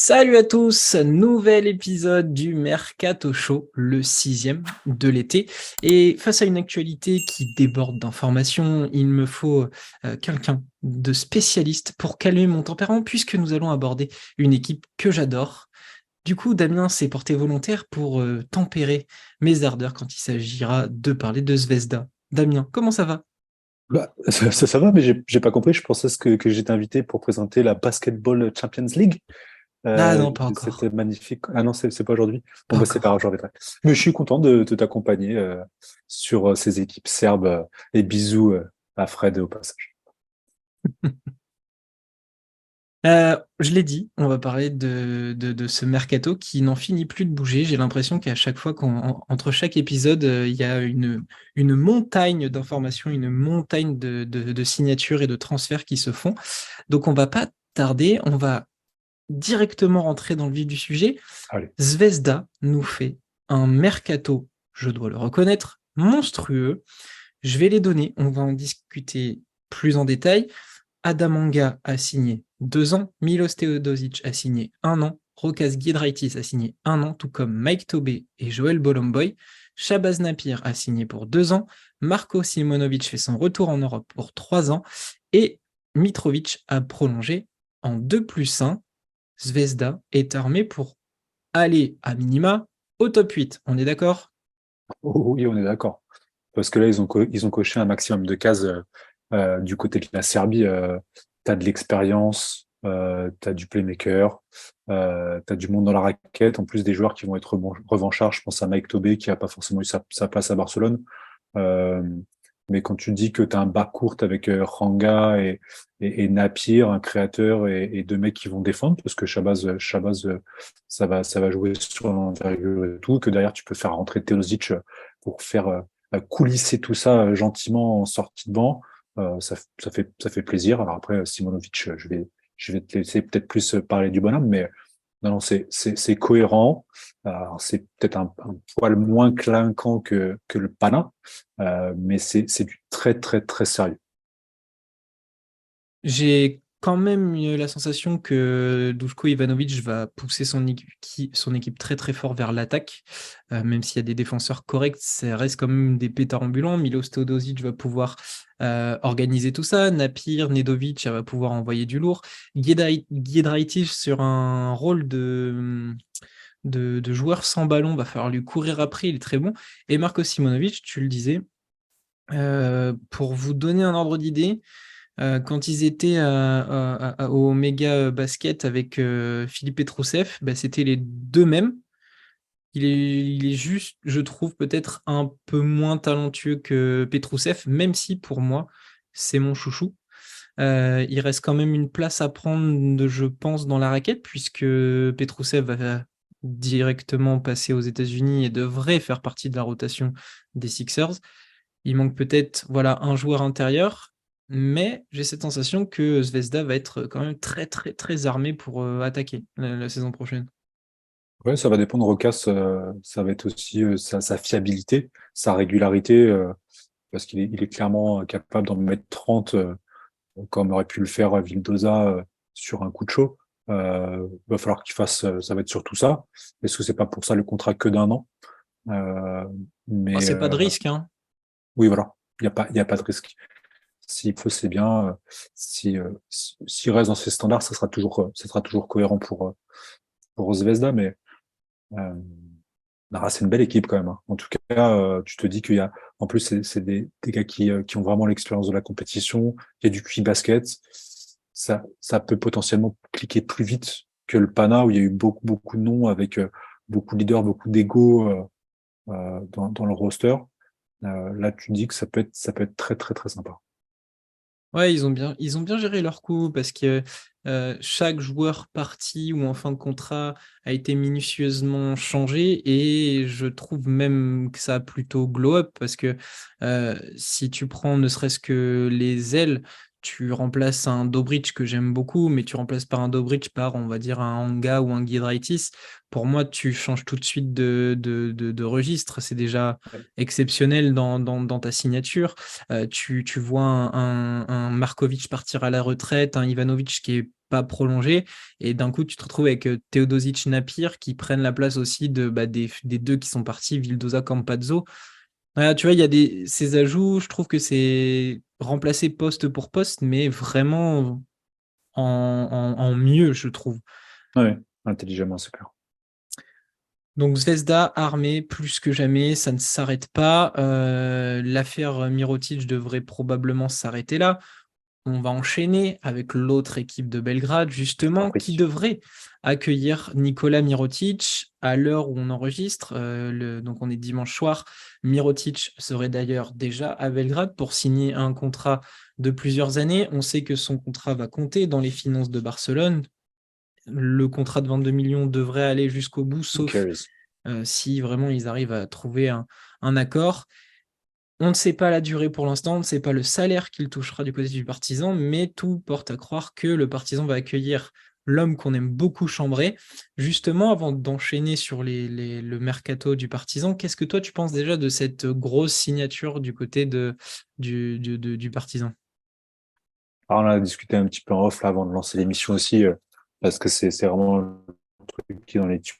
Salut à tous, nouvel épisode du Mercato Show, le 6e de l'été. Et face à une actualité qui déborde d'informations, il me faut quelqu'un de spécialiste pour calmer mon tempérament puisque nous allons aborder une équipe que j'adore. Du coup, Damien s'est porté volontaire pour tempérer mes ardeurs quand il s'agira de parler de Zvezda. Damien, comment ça va? Ça va, mais j'ai pas compris. Je pensais que j'étais invité pour présenter la Basketball Champions League. Ah non, pas C'était encore. magnifique. Ah non, c'est pas aujourd'hui. Bon, Pas bah, c'est pas grave, encore. j'en reviendrai. Mais je suis content de t'accompagner sur ces équipes serbes. Et bisous à Fred au passage. Je l'ai dit, on va parler de ce mercato qui n'en finit plus de bouger. J'ai l'impression qu'à chaque fois entre chaque épisode, il y a une montagne d'informations, une montagne de signatures et de transferts qui se font. Donc on va pas tarder, on va directement rentrer dans le vif du sujet. Allez. Zvezda nous fait un mercato, je dois le reconnaître, monstrueux. Je vais les donner, on va en discuter plus en détail. Adamanga a signé 2 ans, Milos Teodosic a signé 1 an, Rokas Giedraitis a signé 1 an, tout comme Mike Tobé et Joel Bolomboy. Shabazz Napier a signé pour 2 ans, Marko Simonovic fait son retour en Europe pour 3 ans et Mitrovic a prolongé en 2+1. Zvezda est armé pour aller à minima au top 8. On est d'accord? Oh, oui, on est d'accord. Parce que là, ils ont coché un maximum de cases du côté de la Serbie. Tu as de l'expérience, tu as du playmaker, tu as du monde dans la raquette, en plus des joueurs qui vont être revanchards. Je pense à Mike Tobé qui n'a pas forcément eu sa place à Barcelone. Euh, mais quand tu dis que tu as un bas court avec Ranga et Napier, un créateur et deux mecs qui vont défendre, parce que Shabazz ça va jouer sur l'envergure et tout, que derrière tu peux faire rentrer Teosic pour faire coulisser tout ça gentiment en sortie de banc, ça fait plaisir. Alors après, Simonovic, je vais te laisser peut-être plus parler du bonhomme, mais non, non, c'est cohérent. Alors, c'est peut-être un poil moins clinquant que le Pana, mais c'est du très, très, très sérieux. J'ai quand même eu la sensation que Duško Ivanovic va pousser son équipe très très fort vers l'attaque. Même s'il y a des défenseurs corrects, ça reste quand même des pétards ambulants. Milos Teodosic va pouvoir organiser tout ça. Napier, Nedovic, elle va pouvoir envoyer du lourd. Giedraitis sur un rôle de joueur sans ballon, va falloir lui courir après, il est très bon. Et Marko Simonovic, tu le disais, pour vous donner un ordre d'idée, quand ils étaient au méga basket avec Philippe Petrousev, bah, c'était les deux mêmes. Il est juste, je trouve, peut-être un peu moins talentueux que Petrousev, même si pour moi, c'est mon chouchou. Il reste quand même une place à prendre, je pense, dans la raquette, puisque Petrousev va directement passer aux États-Unis et devrait faire partie de la rotation des Sixers. Il manque peut-être voilà, un joueur intérieur, mais j'ai cette sensation que Zvezda va être quand même très très très armé pour attaquer la saison prochaine. Ouais, ça va dépendre. Rocas, ça va être aussi sa fiabilité, sa régularité, parce qu'il est clairement capable d'en mettre 30, comme aurait pu le faire Vildoza sur un coup de chaud. Va falloir qu'il fasse, ça va être surtout ça. Est-ce que c'est pas pour ça le contrat que d'1 an? Euh, Oh, mais c'est pas de risque, hein. oui, voilà, il y a pas de risque. S'il peut, c'est bien. S'il reste dans ses standards, ça sera toujours cohérent pour Zvezda, mais euh, Nara, c'est une belle équipe quand même, hein. En tout cas, tu te dis qu'il y a, en plus, c'est des gars qui ont vraiment l'expérience de la compétition, il y a du QI basket. Ça peut potentiellement cliquer plus vite que le Pana où il y a eu beaucoup, beaucoup de noms avec beaucoup de leaders, beaucoup d'ego dans le roster. Là, tu dis que ça peut être très, très, très sympa. Ouais, ils ont bien géré leur coup parce que chaque joueur parti ou en fin de contrat a été minutieusement changé et je trouve même que ça a plutôt glow up parce que si tu prends ne serait-ce que les ailes, tu remplaces un Dobric que j'aime beaucoup, mais tu remplaces par un Dobric par, on va dire, un Anga ou un Giedraitis. Pour moi, tu changes tout de suite de registre. C'est déjà exceptionnel dans ta signature. Tu vois un Markovic partir à la retraite, un Ivanovic qui est pas prolongé. Et d'un coup, tu te retrouves avec Teodosic, Napier qui prennent la place aussi des deux qui sont partis, Vildoza, Campazzo. Voilà, tu vois, il y a ces ajouts, je trouve que c'est remplacé poste pour poste, mais vraiment en mieux, je trouve. Ouais, intelligemment, c'est clair. Donc Zvezda armé plus que jamais, ça ne s'arrête pas. L'affaire Mirotic devrait probablement s'arrêter là. On va enchaîner avec l'autre équipe de Belgrade, justement, qui Compris. devrait accueillir Nikola Mirotic à l'heure où on enregistre. Donc on est dimanche soir. Mirotic serait d'ailleurs déjà à Belgrade pour signer un contrat de plusieurs années. On sait que son contrat va compter dans les finances de Barcelone. Le contrat de 22 millions devrait aller jusqu'au bout, Who sauf cares? si vraiment ils arrivent à trouver un accord. On ne sait pas la durée pour l'instant, on ne sait pas le salaire qu'il touchera du côté du Partizan, mais tout porte à croire que le Partizan va accueillir l'homme qu'on aime beaucoup chambrer. Justement, avant d'enchaîner sur le mercato du Partizan, qu'est-ce que toi tu penses déjà de cette grosse signature du côté du Partizan? Alors, on a discuté un petit peu en off là, avant de lancer l'émission aussi, parce que c'est vraiment un truc qui est dans les tuyaux.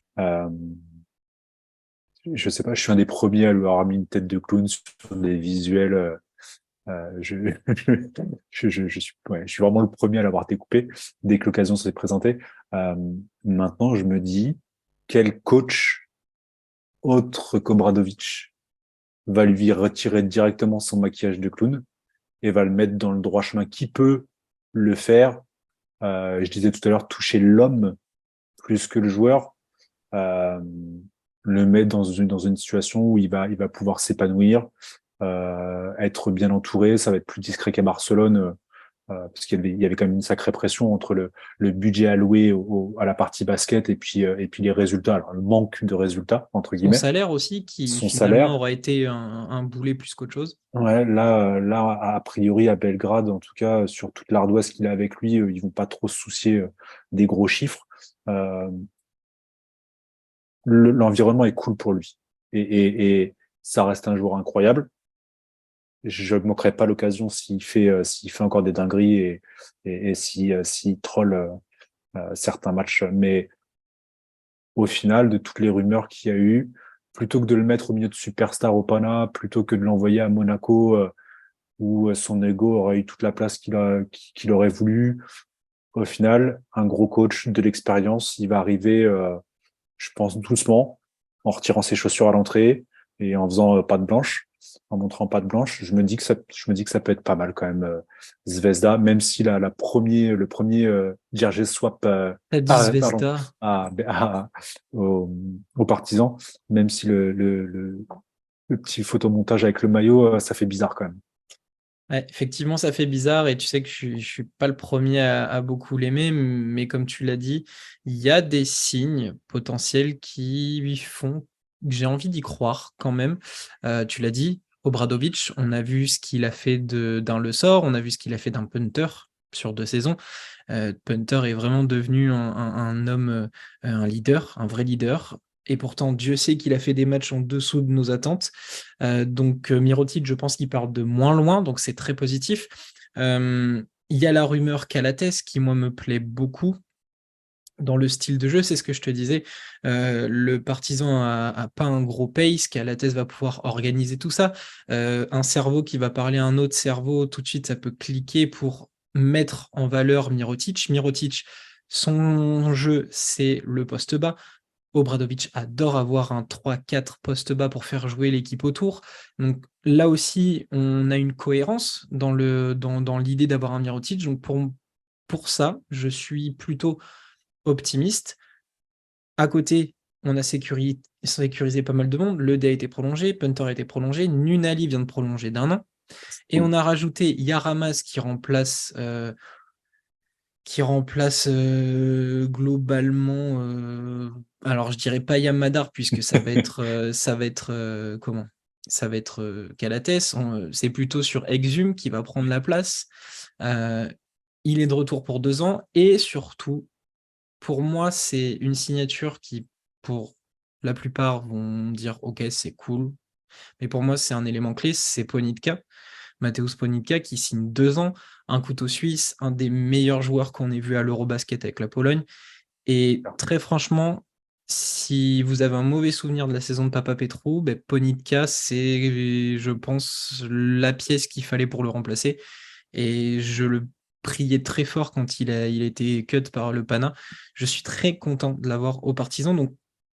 Je sais pas, je suis un des premiers à lui avoir mis une tête de clown sur des visuels. Je, je suis, ouais, je suis vraiment le premier à l'avoir découpé dès que l'occasion s'est présentée. Euh, Maintenant, je me dis, quel coach autre qu'Obradovic va lui retirer directement son maquillage de clown et va le mettre dans le droit chemin? Qui peut le faire? Je disais tout à l'heure, toucher l'homme plus que le joueur, euh, le mettre dans une situation où il va pouvoir s'épanouir, être bien entouré. Ça va être plus discret qu'à Barcelone, parce qu'il y avait quand même une sacrée pression entre le budget alloué à la partie basket et puis les résultats, alors le manque de résultats, entre Son guillemets, salaire aussi, qui son finalement salaire. aura été un boulet plus qu'autre chose. Ouais, là, a priori, à Belgrade, en tout cas, sur toute l'ardoise qu'il a avec lui, ils vont pas trop se soucier des gros chiffres. Euh, L'environnement est cool pour lui. Et ça reste un joueur incroyable. Je ne manquerai pas l'occasion s'il fait encore des dingueries et s'il troll certains matchs. Mais au final, de toutes les rumeurs qu'il y a eu, plutôt que de le mettre au milieu de Superstar Opana, plutôt que de l'envoyer à Monaco, où son ego aurait eu toute la place qu'il aurait voulu, au final, un gros coach de l'expérience, il va arriver, je pense, doucement, en retirant ses chaussures à l'entrée et en faisant patte blanche, en montrant patte blanche. Je me dis que ça peut être pas mal quand même, Zvezda, même si le premier Jersey swap T'as dit pardon, Zvezda. à, à- aux, aux partisans, même si le petit photomontage avec le maillot, ça fait bizarre quand même. Ouais, effectivement, ça fait bizarre et tu sais que je suis pas le premier à beaucoup l'aimer, mais comme tu l'as dit, il y a des signes potentiels qui lui font que j'ai envie d'y croire quand même. Tu l'as dit, Obradovic, on a vu ce qu'il a fait d'un Le Sort, on a vu ce qu'il a fait d'un punter sur 2 saisons. Punter est vraiment devenu un homme, un leader, un vrai leader. Et pourtant, Dieu sait qu'il a fait des matchs en dessous de nos attentes. Donc, Mirotic, je pense qu'il part de moins loin, donc c'est très positif. Il y a la rumeur Calates qui, moi, me plaît beaucoup dans le style de jeu, c'est ce que je te disais. Le partisan a pas un gros pace, Calates va pouvoir organiser tout ça. Un cerveau qui va parler à un autre cerveau, tout de suite, ça peut cliquer pour mettre en valeur Mirotic. Mirotic, son jeu, c'est le poste bas. Obradovic adore avoir un 3-4 poste bas pour faire jouer l'équipe autour. Donc là aussi, on a une cohérence dans l'idée d'avoir un Mirotic. Donc pour ça, je suis plutôt optimiste. À côté, on a sécurisé pas mal de monde. Le dé a été prolongé, Punter a été prolongé, Nunali vient de prolonger d'1 an. Et Cool. on a rajouté Yaramas qui remplace globalement. Alors, je dirais pas Yamadar, puisque comment? Ça va être Calates. C'est plutôt sur Exum qui va prendre la place. Euh, il est de retour pour 2 ans. Et surtout, pour moi, c'est une signature qui, pour la plupart, vont dire OK, c'est cool. Mais pour moi, c'est un élément clé, c'est Ponitka. Mateusz Ponitka qui signe 2 ans, un couteau suisse, un des meilleurs joueurs qu'on ait vu à l'Eurobasket avec la Pologne. Et très franchement, si vous avez un mauvais souvenir de la saison de Papa Petru, ben Ponitka, c'est, je pense, la pièce qu'il fallait pour le remplacer. Et je le priais très fort quand il a été cut par le Pana. Je suis très content de l'avoir au Partizan. Donc,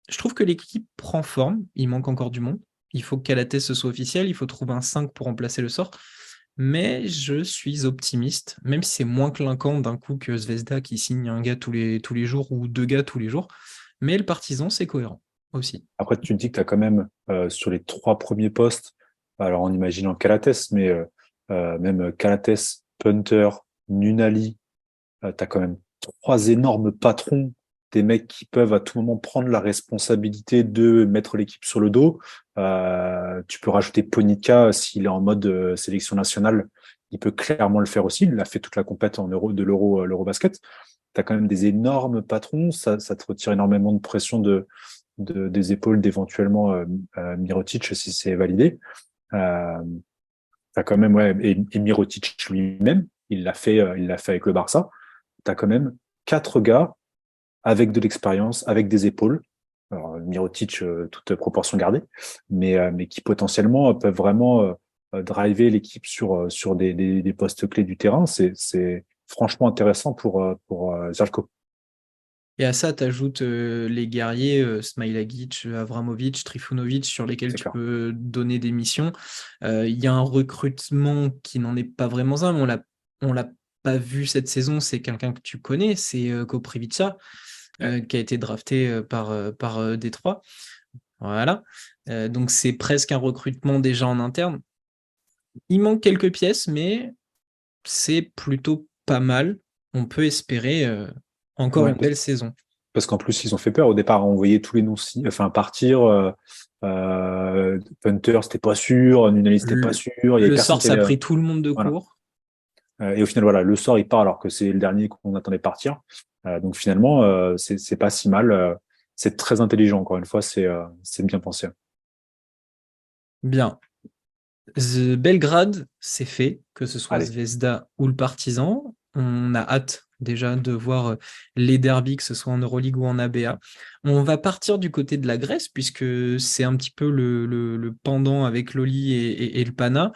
je trouve que l'équipe prend forme. Il manque encore du monde. Il faut qu'à la tête ce soit officiel. Il faut trouver un 5 pour remplacer le sort. Mais je suis optimiste, même si c'est moins clinquant d'un coup que Zvezda qui signe un gars tous les jours ou 2 gars tous les jours. Mais le Partizan, c'est cohérent aussi. Après, tu te dis que tu as quand même sur les 3 premiers postes, alors en imaginant Calates, mais même Calates, Punter, Nunali, tu as quand même 3 énormes patrons, des mecs qui peuvent à tout moment prendre la responsabilité de mettre l'équipe sur le dos. Tu peux rajouter Ponica s'il est en mode sélection nationale. Il peut clairement le faire aussi. Il a fait toute la compète en Euro, de l'Eurobasket. Tu as quand même des énormes patrons. Ça te retire énormément de pression des épaules d'éventuellement Mirotic si c'est validé. Euh, T'as quand même, ouais, et Mirotic lui-même, il l'a fait avec le Barça. T'as quand même 4 gars avec de l'expérience, avec des épaules. Alors, Mirotic, toute proportion gardée, mais qui potentiellement peuvent vraiment driver l'équipe sur des postes clés du terrain. C'est franchement intéressant pour Zalko. Et à ça, tu ajoutes les guerriers, Smilagic, Avramovic, Trifunovic, sur lesquels C'est tu clair. peux donner des missions. Il y a un recrutement qui n'en est pas vraiment un, mais on l'a pas vu cette saison. C'est quelqu'un que tu connais, c'est Koprivica, qui a été drafté par Détroit. Voilà. Donc c'est presque un recrutement déjà en interne. Il manque quelques pièces, mais c'est plutôt pas mal. On peut espérer encore Ouais, une belle saison. parce qu'en plus, ils ont fait peur. Au départ, on voyait tous les noms enfin, partir. Punter, c'était pas sûr. Nunali, c'était pas Le, sûr. Il y avait le personne sort, qui ça a allait. pris tout le monde de Voilà. court. Et au final, voilà, le sort, il part alors que c'est le dernier qu'on attendait partir. Donc finalement, c'est pas si mal. C'est très intelligent, encore une fois, c'est bien pensé. Bien. Belgrade, c'est fait, que ce soit Allez, Zvezda ou le Partizan. On a hâte déjà de voir les derbies, que ce soit en Euroleague ou en ABA. On va partir du côté de la Grèce, puisque c'est un petit peu le pendant avec l'Oli et le Pana.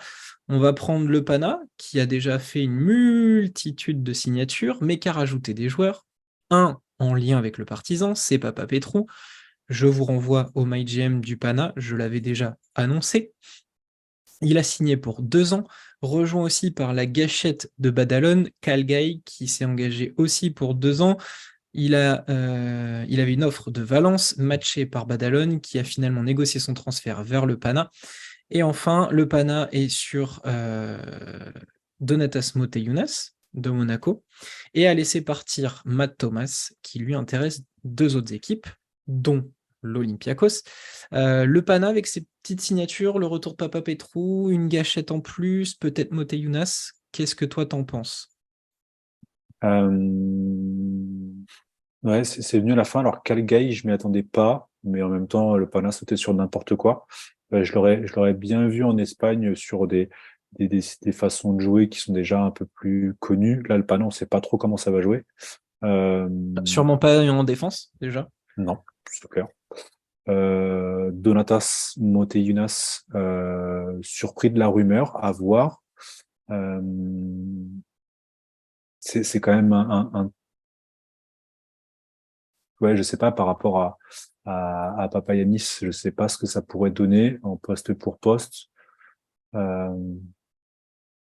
On va prendre le Pana, qui a déjà fait une multitude de signatures, mais qui a rajouté des joueurs. Un en lien avec le Partizan, c'est Papa Petru. Je vous renvoie au MyGM du Pana, je l'avais déjà annoncé. Il a signé pour 2 ans, rejoint aussi par la gâchette de Badalone, Calgary, qui s'est engagé aussi pour 2 ans. Il avait une offre de Valence, matchée par Badalone, qui a finalement négocié son transfert vers le Pana. Et enfin, le Pana est sur Donatas Moteyunas de Monaco et a laissé partir Matt Thomas, qui lui intéresse 2 autres équipes, dont l'Olympiakos. Le Pana avec ses petites signatures, le retour de Papa Petru, une gâchette en plus, peut-être Moteyunas. Qu'est-ce que toi t'en penses? ouais, c'est venu à la fin. Alors, Calgary, je m'y attendais pas, mais en même temps, le Pana sautait sur n'importe quoi. Je l'aurais bien vu en Espagne sur des façons de jouer qui sont déjà un peu plus connues. Là, le Pana, on sait pas trop comment ça va jouer. Euh, Sûrement pas en défense déjà. non, c'est clair. Donatas Moteyunas, surpris de la rumeur, à voir. Euh, c'est quand même ouais, je sais pas par rapport à Papayanis, je sais pas ce que ça pourrait donner en poste pour poste. Euh,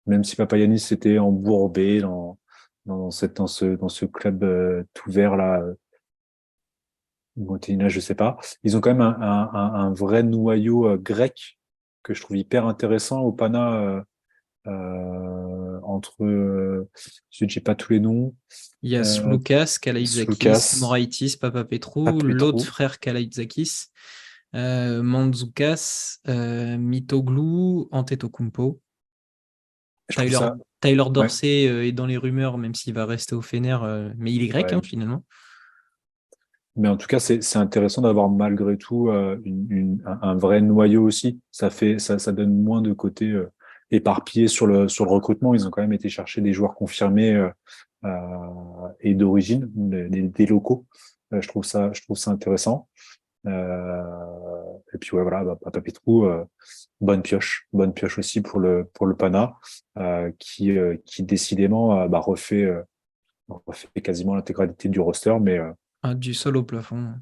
Même si Papayanis était embourbé dans ce club tout vert là, Moteyunas, je sais pas. Ils ont quand même un vrai noyau grec que je trouve hyper intéressant au Pana. Entre j'ai pas tous les noms, Il y a euh, Sloukas, Kalaitzakis, Sloukas, Moraitis, Papa Petru, l'autre Papetro, frère Kalaitzakis, Mandzukas, Mitoglou, Antetokounmpo. je trouve Tyler, ça, Tyler ouais. Dorsey est dans les rumeurs, même s'il va rester au Fener, mais il est grec Ouais. hein, finalement. Mais en tout cas, c'est intéressant d'avoir malgré tout un vrai noyau aussi. Ça donne moins de côté éparpillés sur le recrutement. Ils ont quand même été chercher des joueurs confirmés et d'origine, des locaux. Je trouve ça intéressant. Et puis ouais, voilà, Papetrou, bonne pioche aussi pour le Pana, qui décidément refait quasiment l'intégralité du roster, mais Du sol au plafond.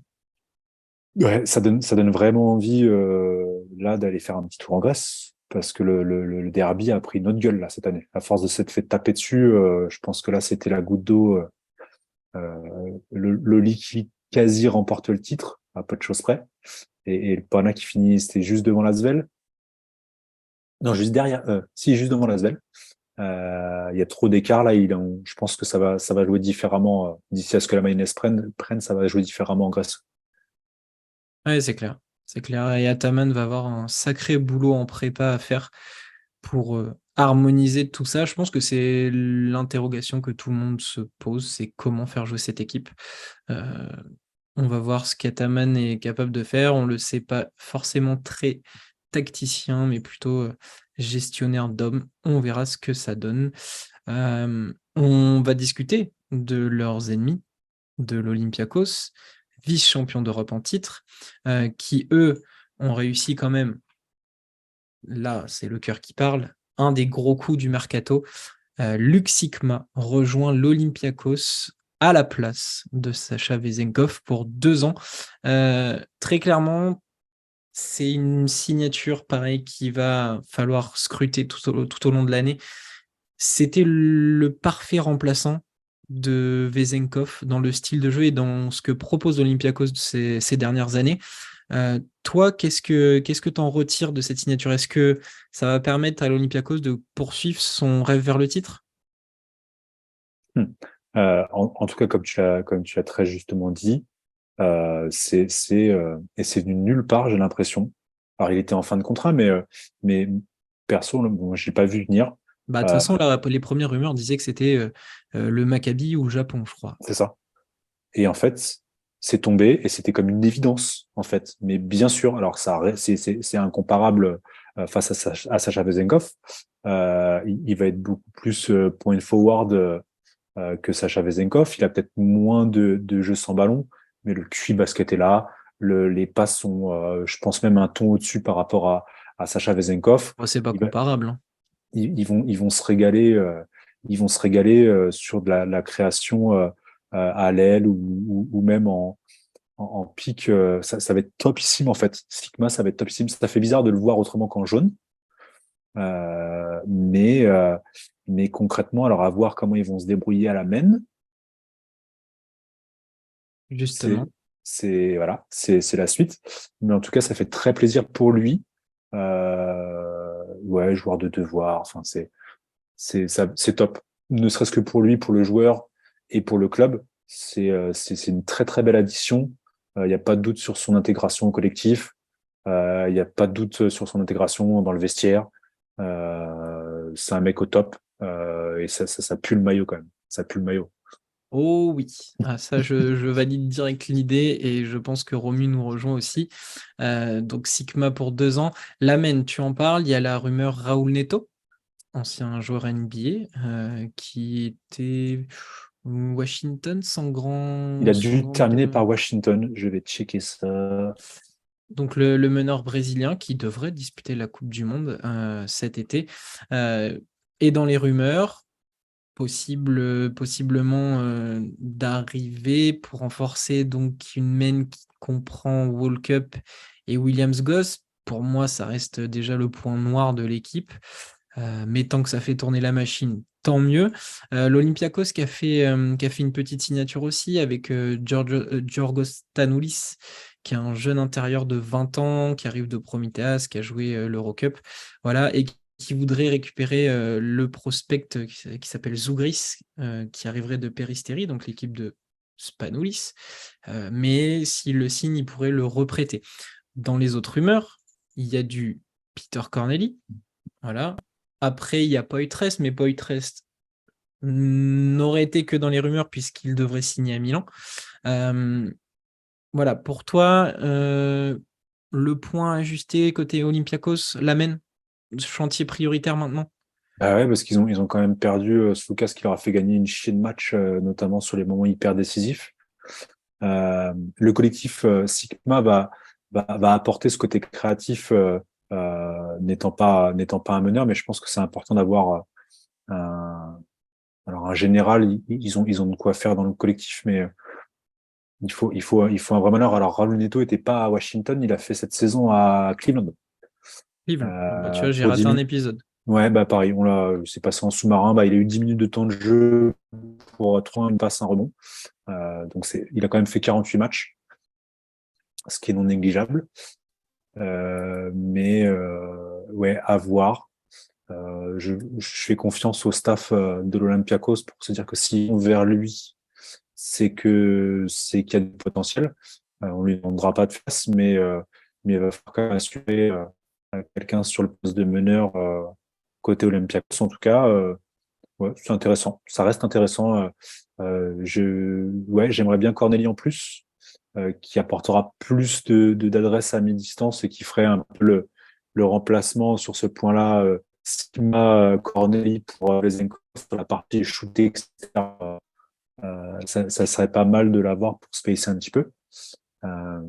ouais, ça donne vraiment envie là d'aller faire un petit tour en Grèce, parce que le derby a pris une autre gueule là cette année. À force de s'être fait taper dessus, je pense que là c'était la goutte d'eau. Le lit qui quasi remporte le titre, à peu de choses près, et le Pana qui finit, c'était juste devant l'Asvel. Non, juste derrière, si juste devant l'Asvel. Il y a trop d'écart là. Je pense que ça va jouer différemment d'ici à ce que la mayonnaise prenne, ça va jouer différemment en Grèce. Ouais, c'est clair. C'est clair. Et Ataman va avoir un sacré boulot en prépa à faire pour harmoniser tout ça. Je pense que c'est l'interrogation que tout le monde se pose, c'est comment faire jouer cette équipe. Euh, on va voir ce qu'Ataman est capable de faire. On ne le sait pas forcément très tacticien, mais plutôt gestionnaire d'hommes. On verra ce que ça donne. On va discuter de leurs ennemis, de l'Olympiakos, vice-champion d'Europe en titre, qui, eux, ont réussi quand même, là, c'est le cœur qui parle, un des gros coups du mercato. Luke Sikma rejoint l'Olympiakos à la place de Sacha Vezenkov pour 2 ans. Très clairement, c'est une signature, pareil, qui va falloir scruter tout au long de l'année. C'était le parfait remplaçant de Vezenkov dans le style de jeu et dans ce que propose l'Olympiakos ces dernières années. Toi, qu'est-ce que tu en retires de cette signature? Est-ce que ça va permettre à l'Olympiakos de poursuivre son rêve vers le titre? Hmm. En tout cas, comme tu l'as très justement dit, et c'est venu nulle part, j'ai l'impression. Alors, il était en fin de contrat, mais perso, bon, je l'ai pas vu venir. Bah, de toute Euh, façon, les premières rumeurs disaient que c'était le Maccabi ou le Japon, je crois. c'est ça. Et en fait, c'est tombé et c'était comme une évidence, en fait. Mais bien sûr, alors c'est incomparable face à Sacha Vezenkov. Il va être beaucoup plus point forward que Sacha Vezenkov. Il a peut-être moins de jeux sans ballon, mais le QI basket est là. Les passes sont, je pense, même un ton au-dessus par rapport à Sacha Vezenkov. Bon, c'est pas Il va- comparable, hein. ils vont se régaler, sur de la création à l'aile ou même en pic. Ça va être topissime en fait. Sigma, ça va être topissime. Ça fait bizarre de le voir autrement qu'en jaune. Euh, mais, euh, mais concrètement, alors à voir comment ils vont se débrouiller à la main. Justement. C'est, voilà, c'est la suite. Mais en tout cas, ça fait très plaisir pour lui. Ouais, joueur de devoir. Enfin, c'est top. Ne serait-ce que pour lui, pour le joueur et pour le club. C'est une très très belle addition. Il n'y a pas de doute sur son intégration au collectif. Il n'y a pas de doute sur son intégration dans le vestiaire. C'est un mec au top. Et ça pue le maillot quand même. Ça pue le maillot. Oh oui, ah, ça je valide direct l'idée et je pense que Romu nous rejoint aussi. Donc Sigma pour 2 ans. L'Amen, tu en parles, il y a la rumeur Raoul Neto, ancien joueur NBA, qui était Washington Il a sans dû grande terminer par Washington. Je vais checker ça. Donc le meneur brésilien qui devrait disputer la Coupe du Monde cet été est dans les rumeurs, possiblement d'arriver pour renforcer donc une main qui comprend Walkup et Williams-Goss. Pour moi, ça reste déjà le point noir de l'équipe. Mais tant que ça fait tourner la machine, tant mieux. L'Olympiakos qui a fait une petite signature aussi avec Giorgos Stanoulis, qui est un jeune intérieur de 20 ans, qui arrive de Prometheas, qui a joué l'Eurocup, voilà, et qui voudrait récupérer le prospect qui s'appelle Zougris, qui arriverait de Peristeri, donc l'équipe de Spanoulis. Mais s'il le signe, il pourrait le reprêter. Dans les autres rumeurs, il y a du Peter Corneli, voilà. Après, il y a Poitres, mais Poitres n'aurait été que dans les rumeurs puisqu'il devrait signer à Milan. Euh, voilà, pour toi, le point ajusté côté Olympiakos l'amène. chantier prioritaire maintenant? Ah ouais, parce qu'ils ont quand même perdu Lucas qui leur a fait gagner une chier de match, notamment sur les moments hyper décisifs. Le collectif Sigma va apporter ce côté créatif, n'étant pas un meneur, mais je pense que c'est important d'avoir alors un général. Ils ont de quoi faire dans le collectif, mais il faut un vrai meneur. Alors Raul Neto était pas à Washington, il a fait cette saison à Cleveland Cleveland. Bon, bah, tu vois, j'ai pour 10 raté un minutes. épisode. Ouais, bah pareil, c'est passé en sous-marin. Bah, il a eu 10 minutes de temps de jeu pour 3 une passe, un rebond. Donc il a quand même fait 48 matchs, ce qui est non négligeable. Mais ouais, à voir. Je fais confiance au staff de l'Olympiakos pour se dire que s'ils vont vers lui, c'est qu'il y a du potentiel. On lui demandera pas de face, mais il va falloir quand même assurer quelqu'un sur le poste de meneur côté Olympiakos. En tout cas, ouais, c'est intéressant. Ça reste intéressant. Ouais, j'aimerais bien Cornélie en plus, qui apportera plus d'adresse à mi-distance et qui ferait un peu le remplacement sur ce point-là. Sima Cornélie pour Vezenkov sur la partie shootée, etc. Ça serait pas mal de l'avoir pour spacer un petit peu. Euh,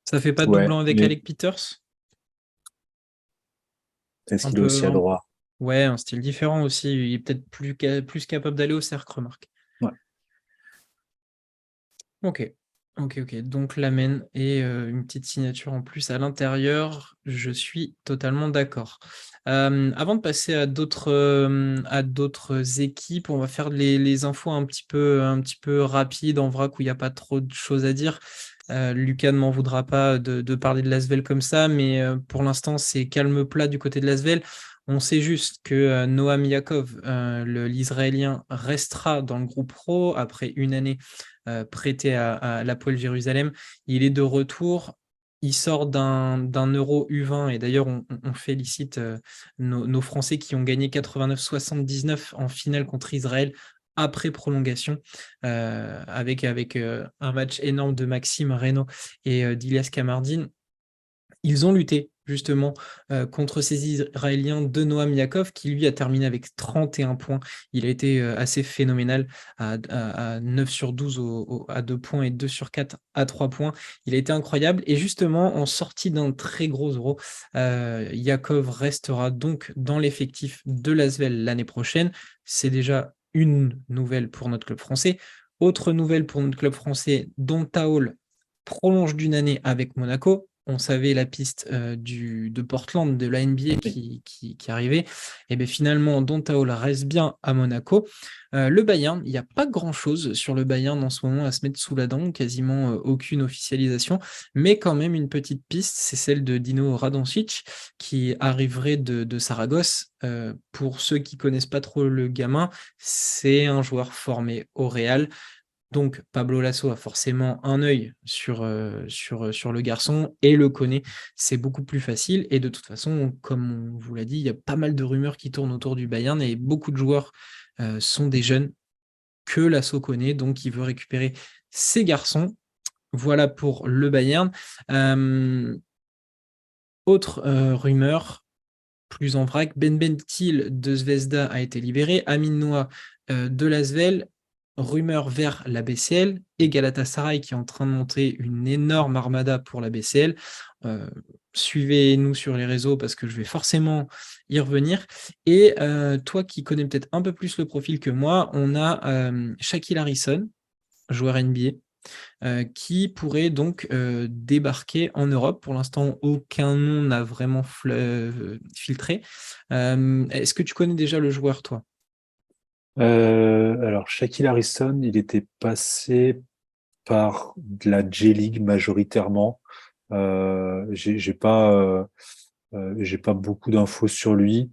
Ça fait pas de ouais, doublon avec mais Alec Peters? est-ce Un qu'il est peu, aussi à droit? ouais, un style différent aussi. Il est peut-être plus capable d'aller au cercle, remarque. Ouais. Ok. Ok, ok. Donc Lamine et une petite signature en plus à l'intérieur, je suis totalement d'accord. Avant de passer à d'autres équipes, on va faire les infos un petit peu rapides en vrac où il n'y a pas trop de choses à dire. Lucas ne m'en voudra pas de parler de l'Asvel comme ça, mais pour l'instant c'est calme plat du côté de l'Asvel. On sait juste que Noam Yaakov, l'Israélien, restera dans le groupe pro après une année prêté à l'Hapoel Jérusalem. Il est de retour. Il sort d'un Euro U20 et d'ailleurs on félicite nos Français qui ont gagné 89-79 en finale contre Israël après prolongation avec un match énorme de Maxime Reynaud et d'Ilias Kamardine. Ils ont lutté justement contre ces Israéliens de Noam Yaakov qui lui a terminé avec 31 points. Il a été assez phénoménal à 9 sur 12 à 2 points et 2 sur 4 à 3 points. Il a été incroyable et justement en sortie d'un très gros euro, Yaakov restera donc dans l'effectif de l'Asvel l'année prochaine. C'est déjà une nouvelle pour notre club français. Autre nouvelle pour notre club français, Don Taol prolonge d'une année avec Monaco. On savait la piste de Portland, de la NBA Oui. qui arrivait. Et bien finalement, Dontaola reste bien à Monaco. Le Bayern, il n'y a pas grand-chose sur le Bayern en ce moment à se mettre sous la dent, quasiment aucune officialisation, mais quand même une petite piste, c'est celle de Dino Radonjic qui arriverait de Saragosse. Pour ceux qui connaissent pas trop le gamin, c'est un joueur formé au Real. Donc Pablo Lasso a forcément un œil sur le garçon et le connaît. C'est beaucoup plus facile. Et de toute façon, comme on vous l'a dit, il y a pas mal de rumeurs qui tournent autour du Bayern et beaucoup de joueurs sont des jeunes que Lasso connaît. Donc il veut récupérer ces garçons. Voilà pour le Bayern. Euh, Autre rumeur, plus en vrac, Ben Bentil de Zvezda a été libéré. Amin Noah de Lasvel. Rumeur vers la BCL et Galatasaray qui est en train de monter une énorme armada pour la BCL. Suivez-nous sur les réseaux parce que je vais forcément y revenir. Et toi qui connais peut-être un peu plus le profil que moi, on a Shaquille Harrison, joueur NBA, qui pourrait donc débarquer en Europe. Pour l'instant, aucun nom n'a vraiment filtré. Est-ce que tu connais déjà le joueur, toi? Alors, Shaquille Harrison, il était passé par de la J-League majoritairement. J'ai pas beaucoup d'infos sur lui.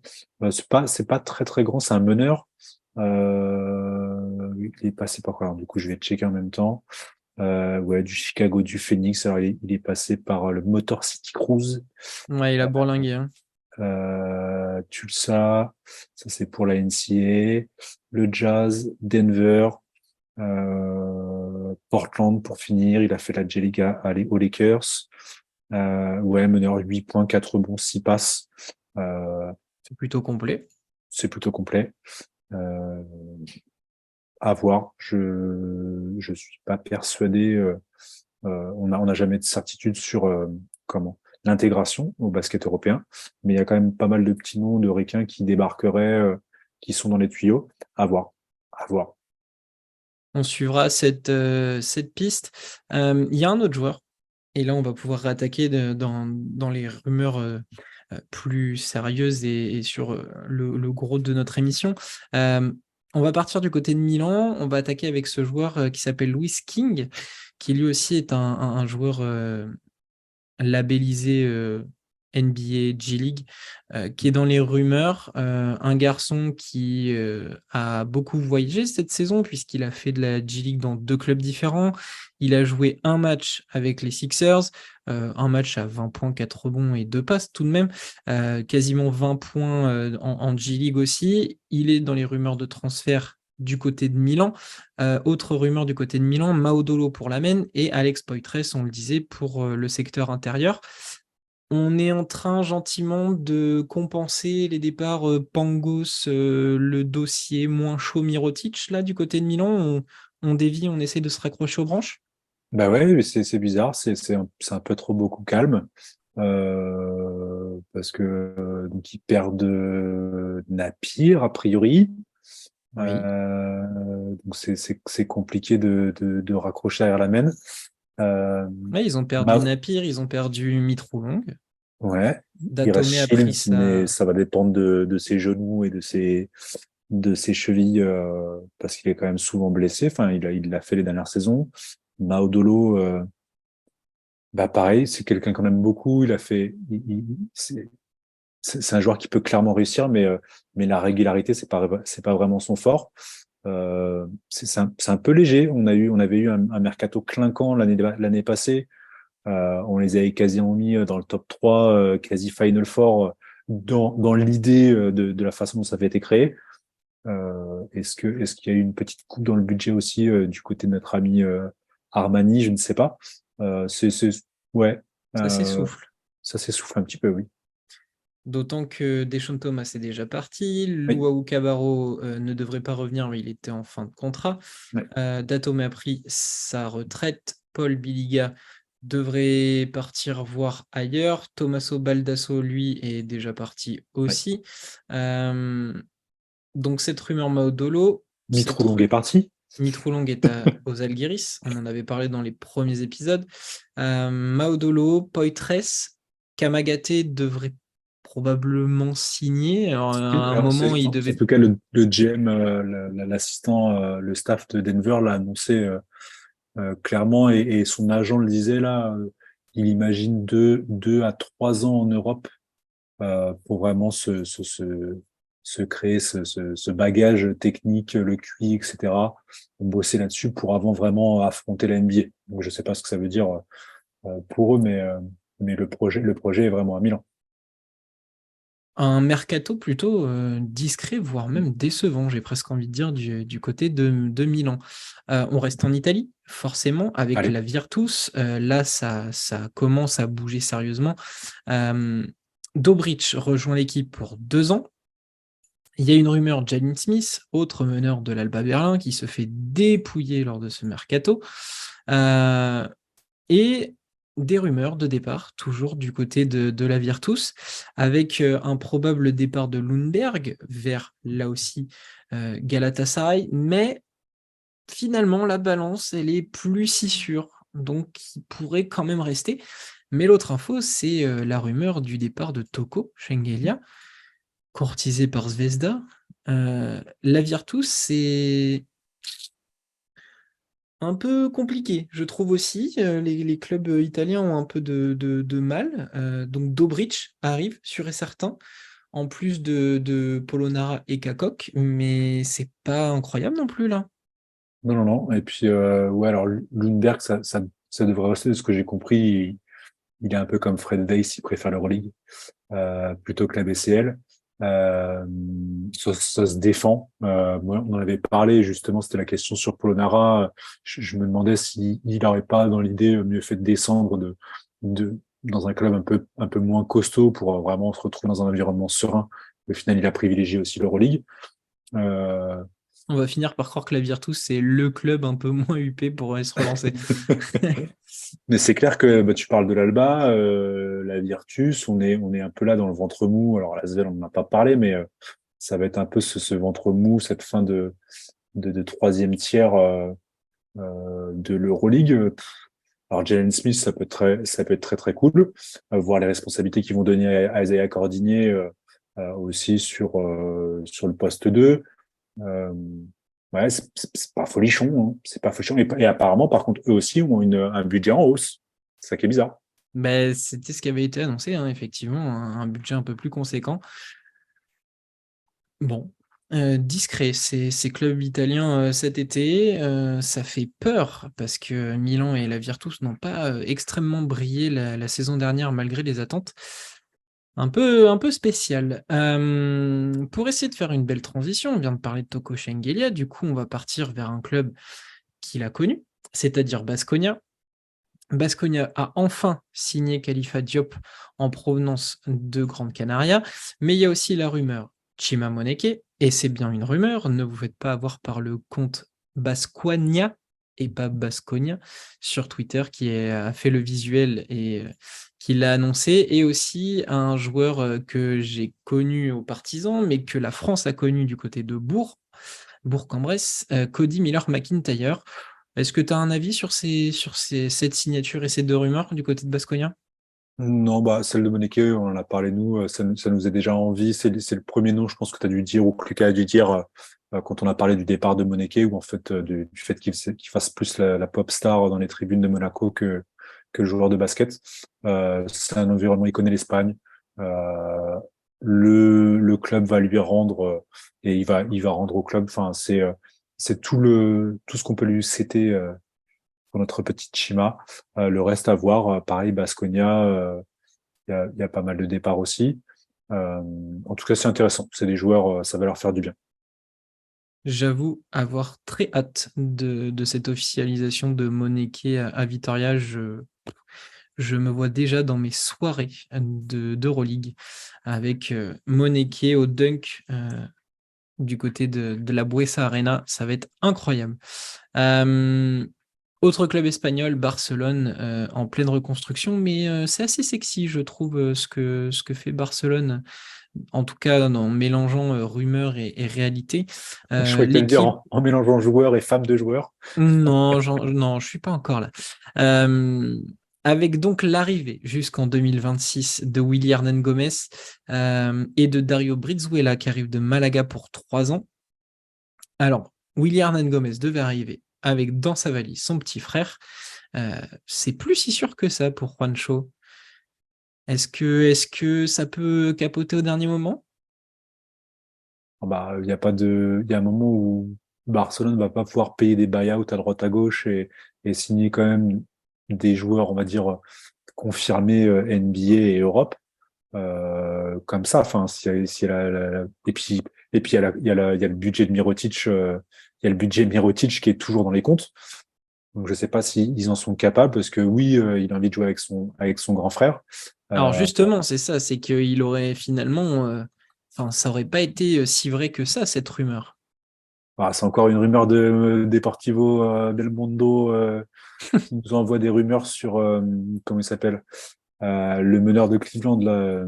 C'est pas très très grand. C'est un meneur. Il est passé par quoi? Alors, du coup, je vais checker en même temps. Ouais, du Chicago, du Phoenix. Alors, il est passé par le Motor City Cruise, Ouais, il a bourlingué, hein. Tulsa. Ça, c'est pour la NCAA. Le Jazz, Denver. Portland pour finir, il a fait la J-League aux Lakers. Ouais, meneur 8 points, 4 rebonds, 6 passes. Euh, C'est plutôt complet. c'est plutôt complet. Euh, à voir. Je suis pas persuadé. On n'a jamais de certitude sur comment l'intégration au basket européen, mais il y a quand même pas mal de petits noms de ricains qui débarqueraient, qui sont dans les tuyaux. À voir. À voir. On suivra cette piste. Il y a un autre joueur, et là on va pouvoir rattaquer dans les rumeurs plus sérieuses et sur le gros de notre émission. On va partir du côté de Milan, on va attaquer avec ce joueur qui s'appelle Louis King, qui lui aussi est un joueur labellisé NBA G-League, qui est dans les rumeurs. Un garçon qui a beaucoup voyagé cette saison, puisqu'il a fait de la G-League dans 2 clubs différents. Il a joué un match avec les Sixers, un match à 20 points, 4 rebonds et 2 passes tout de même, quasiment 20 points en G-League aussi. Il est dans les rumeurs de transfert du côté de Milan. Autre rumeur du côté de Milan, Maudolo pour la Maine et Alex Poitres, on le disait, pour le secteur intérieur. On est en train gentiment de compenser les départs Pangos, le dossier moins chaud Mirotic, là, du côté de Milan. On dévie, on essaie de se raccrocher aux branches. Bah ouais, mais c'est bizarre, c'est un peu trop beaucoup calme. Parce que donc ils perdent Napier a priori. Oui. Donc c'est compliqué de raccrocher derrière la main. Euh, Là, ils ont perdu Ma- Napier, ils ont perdu Mitroulong. ouais, il reste Datome a pris Shields, mais sa. ça va dépendre de ses genoux et de ses chevilles parce qu'il est quand même souvent blessé. Enfin, il l'a fait les dernières saisons. Maudolo, bah pareil, c'est quelqu'un qu'on aime beaucoup. Il a fait, c'est un joueur qui peut clairement réussir, mais la régularité, c'est pas vraiment son fort. C'est un peu léger. On avait eu un mercato clinquant l'année passée. On les avait quasiment mis dans le top 3, quasi Final Four, dans l'idée de la façon dont ça avait été créé. Est-ce qu'il y a eu une petite coupe dans le budget aussi du côté de notre ami Armani? Je ne sais pas. Ouais, Ça euh, s'essouffle. ça s'essouffle un petit peu, oui. D'autant que Deschamps Thomas est déjà parti. Oui, Luau Cabarro ne devrait pas revenir, mais il était en fin de contrat. oui, Datome a pris sa retraite. Paul Biliga devrait partir voir ailleurs. Tommaso Baldasso, lui, est déjà parti oui. aussi. Euh, donc cette rumeur Maudolo, Mitroulong est parti. Mitroulong est aux Algiris. On en avait parlé dans les premiers épisodes. Maudolo, Poitres, Kamagaté devrait probablement signer. Alors, à un Alors, moment, il en devait. tout cas, le GM, l'assistant, le staff de Denver l'a annoncé clairement et son agent le disait là, il imagine 2 à 3 ans en Europe pour vraiment se créer ce bagage technique, le QI, etc. Bosser là-dessus pour avant vraiment affronter la NBA. Donc je sais pas ce que ça veut dire pour eux, mais le projet est vraiment à Milan. Un mercato plutôt discret, voire même décevant, j'ai presque envie de dire, du côté de Milan. On reste en Italie, forcément, avec Allez, la Virtus. Là, ça commence à bouger sérieusement. Euh, Dobric rejoint l'équipe pour 2 ans. Il y a une rumeur, Jalen Smith, autre meneur de l'Alba Berlin, qui se fait dépouiller lors de ce mercato. Euh, et des rumeurs de départ, toujours du côté de la Virtus, avec un probable départ de Lundberg vers, là aussi, Galatasaray. Mais finalement, la balance, elle est plus si sûre. Donc, il pourrait quand même rester. Mais l'autre info, c'est la rumeur du départ de Toko Shengelia, courtisé par Zvezda. La Virtus, c'est un peu compliqué, je trouve aussi. Les clubs italiens ont un peu de mal. Donc Dobric arrive, sûr et certain, en plus de Polonara et Kakok, mais c'est pas incroyable non plus là. non, non, non. Et puis, ouais, alors Lundberg, ça devrait rester de ce que j'ai compris. Il est un peu comme Fred Weiss, il préfère l'Euroleague plutôt que la BCL. Euh, ça se défend. Moi, on en avait parlé justement, c'était la question sur Polonara. Je me demandais s'il n'aurait pas dans l'idée mieux fait de descendre, dans un club un peu moins costaud pour vraiment se retrouver dans un environnement serein. Au final, il a privilégié aussi l'Euroleague. Euh... On va finir par croire que la Virtus, c'est le club un peu moins huppé pour se relancer. Mais c'est clair que bah, tu parles de l'Alba, la Virtus, on est un peu là dans le ventre mou. Alors l'Asvel, on n'en a pas parlé, mais ça va être un peu ce ventre mou, cette fin de troisième tiers de l'Euroleague. Alors Jalen Smith, ça peut être très très cool. Voir les responsabilités qu'ils vont donner à Isaiah Cordigné aussi sur le poste 2. Euh, ouais, c'est pas folichon, hein. C'est pas folichon. Et apparemment, par contre, eux aussi ont un budget en hausse. C'est ça qui est bizarre. Ben, c'était ce qui avait été annoncé, hein, effectivement, un budget un peu plus conséquent. Bon, discret, ces clubs italiens cet été, ça fait peur parce que Milan et la Virtus n'ont pas extrêmement brillé la saison dernière malgré les attentes. Un peu spécial. Pour essayer de faire une belle transition, on vient de parler de Toko Shengelia, du coup on va partir vers un club qu'il a connu, c'est-à-dire Baskonia. Baskonia a enfin signé Khalifa Diop en provenance de Grande Canaria, mais il y a aussi la rumeur Chima Moneke, et c'est bien une rumeur, ne vous faites pas avoir par le compte Basconia et pas Basconia sur Twitter a fait le visuel et qui l'a annoncé, et aussi un joueur que j'ai connu aux Partisans, mais que la France a connu du côté de Bourg-en-Bresse, Cody Miller-McIntyre. Est-ce que tu as un avis sur cette signature et ces deux rumeurs du côté de Baskonia? Non, bah, celle de Moneke, on en a parlé nous, ça nous est déjà envie. C'est le premier nom, je pense que tu as dû dire, ou que Lucas a dû dire, quand on a parlé du départ de Moneke, ou en fait, du fait qu'il fasse plus la pop star dans les tribunes de Monaco que le joueur de basket. C'est un environnement, il connaît l'Espagne. Euh, le club va lui rendre, et il va rendre au club. Enfin, c'est tout ce qu'on peut lui citer, pour notre petite Chima. Le reste à voir. Pareil, Baskonia, il y a pas mal de départs aussi. En tout cas, c'est intéressant. C'est des joueurs, ça va leur faire du bien. J'avoue avoir très hâte de cette officialisation de Moneke à Vitoria. Je me vois déjà dans mes soirées d'Euroleague avec Moneke au dunk du côté de la Buesa Arena. Ça va être incroyable. Euh, Autre club espagnol, Barcelone, en pleine reconstruction, mais c'est assez sexy, je trouve, ce que fait Barcelone, en tout cas en mélangeant rumeurs et réalité. Je croyais que tu allais dire L'équipe, en mélangeant joueurs et femmes de joueurs. non, non, je suis pas encore là. Euh, Avec donc l'arrivée jusqu'en 2026 de Willy Hernan Gomez et de Dario Brizuela qui arrive de Malaga pour 3 ans. Alors, Willy Hernan Gomez devait arriver avec dans sa valise son petit frère. C'est plus si sûr que ça pour Juancho. Est-ce que ça peut capoter au dernier moment? Ah bah, il y a pas de, il y a un moment où Barcelone va pas pouvoir payer des buyouts à droite à gauche et signer quand même des joueurs, on va dire, confirmés NBA et Europe. Comme ça. Enfin, si et puis il y a le budget de Mirotic, il y a le budget Mirotic qui est toujours dans les comptes. Donc je sais pas si ils en sont capables parce que oui, il a envie de jouer avec son grand frère. Alors Euh, justement, c'est ça, c'est qu'il aurait finalement, enfin, ça aurait pas été si vrai que ça, cette rumeur. c'est encore une rumeur de Deportivo del Mundo qui nous envoie des rumeurs sur comment il s'appelle, le meneur de Cleveland là,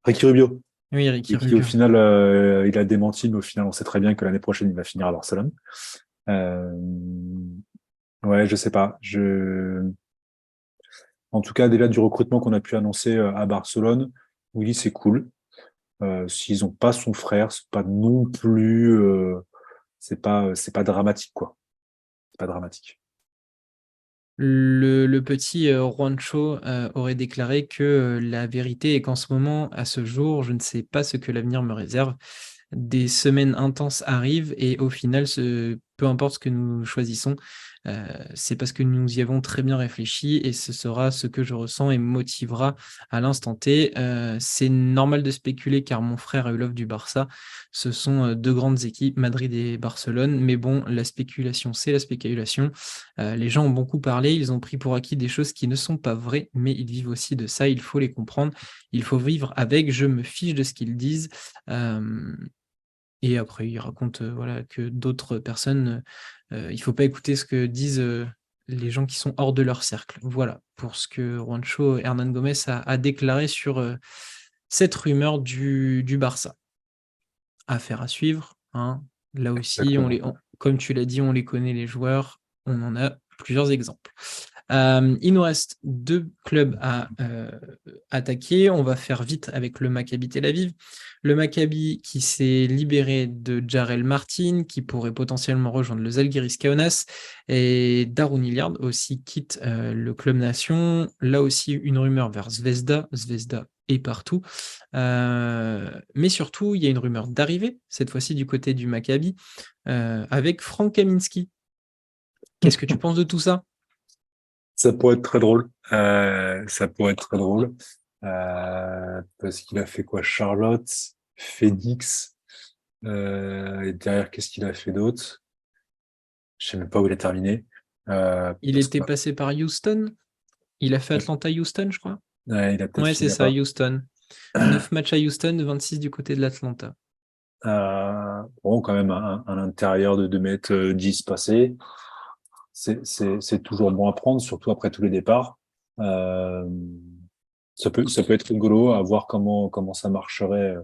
Ricky Rubio. Oui, Ricky Et qui au Rubio. final il a démenti, mais au final on sait très bien que l'année prochaine il va finir à Barcelone. Euh, ouais, je sais pas. En tout cas, déjà du recrutement qu'on a pu annoncer à Barcelone, oui, c'est cool. S'ils ont pas son frère, c'est pas non plus, c'est pas dramatique quoi. C'est pas dramatique. Le petit Juancho aurait déclaré que la vérité est qu'en ce moment, à ce jour, je ne sais pas ce que l'avenir me réserve. Des semaines intenses arrivent et au final, peu importe ce que nous choisissons, c'est parce que nous y avons très bien réfléchi et ce sera ce que je ressens et me motivera à l'instant T. C'est normal de spéculer car mon frère a eu l'offre du Barça. Ce sont deux grandes équipes, Madrid et Barcelone. Mais bon, la spéculation, c'est la spéculation. Les gens ont beaucoup parlé, ils ont pris pour acquis des choses qui ne sont pas vraies, mais ils vivent aussi de ça, il faut les comprendre. Il faut vivre avec, je me fiche de ce qu'ils disent. Et après, il raconte voilà, que d'autres personnes, il ne faut pas écouter ce que disent les gens qui sont hors de leur cercle. Voilà pour ce que Juancho Hernan Gomez a déclaré sur cette rumeur du Barça. Affaire à suivre. Hein. Là aussi, Exactement. comme tu l'as dit, on les connaît les joueurs. On en a plusieurs exemples. Il nous reste deux clubs à attaquer. On va faire vite avec le Maccabi Tel Aviv. Le Maccabi qui s'est libéré de Jarell Martin, qui pourrait potentiellement rejoindre le Zalgiris Kaunas, et Darun Iliad aussi quitte le club nation. Là aussi, une rumeur vers Zvezda. Zvezda est partout. Mais surtout, il y a une rumeur d'arrivée, cette fois-ci du côté du Maccabi, avec Frank Kaminski. Qu'est-ce que tu penses de tout ça? Ça pourrait être très drôle. Ça pourrait être très drôle. Parce qu'il a fait quoi? Charlotte, Phoenix. Et derrière, qu'est-ce qu'il a fait d'autre? Je sais même pas où il a terminé. Il Parce que, était passé par Houston. Il a fait ouais, Atlanta-Houston, je crois. il a peut-être Ouais, c'est fini ça, là-bas. Houston. 9 matchs à Houston, 26 du côté de l'Atlanta. Bon, quand même, un intérieur de 2 m 10 passé. C'est toujours bon à prendre, surtout après tous les départs. Euh, ça peut être rigolo à voir comment ça marcherait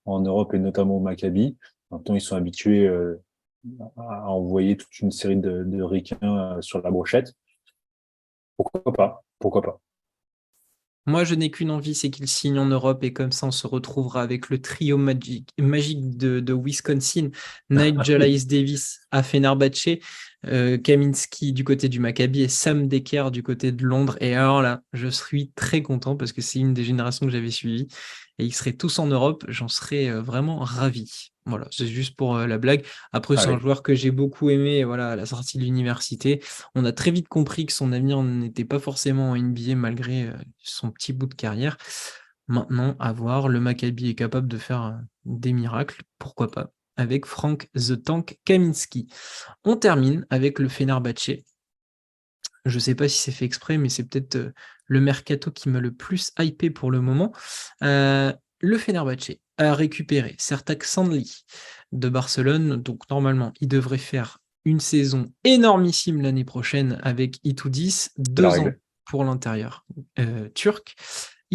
en Europe et notamment au Maccabi. Maintenant, ils sont habitués à envoyer toute une série de ricains sur la brochette. Pourquoi pas? Pourquoi pas? Moi, je n'ai qu'une envie, c'est qu'il signe en Europe et comme ça, on se retrouvera avec le trio magique de Wisconsin, Nigel Hayes Davis à Fenerbahçe, Kaminski du côté du Maccabi et Sam Dekker du côté de Londres. Et alors là, je suis très content parce que c'est une des générations que j'avais suivies et ils seraient tous en Europe. J'en serais vraiment ravi. Voilà, c'est juste pour la blague. Après, c'est un Allez, joueur que j'ai beaucoup aimé voilà, à la sortie de l'université. On a très vite compris que son avenir n'était pas forcément en NBA malgré son petit bout de carrière. Maintenant, à voir, le Maccabi est capable de faire des miracles, pourquoi pas, avec Frank The Tank Kaminski. On termine avec le Fenerbahçe. Je ne sais pas si c'est fait exprès, mais c'est peut-être le mercato qui m'a le plus hypé pour le moment. Le Fenerbahçe a récupéré Sertac Sandli de Barcelone, donc normalement, il devrait faire une saison énormissime l'année prochaine avec Itudis, c'est la 2 ans règle. pour l'intérieur turc.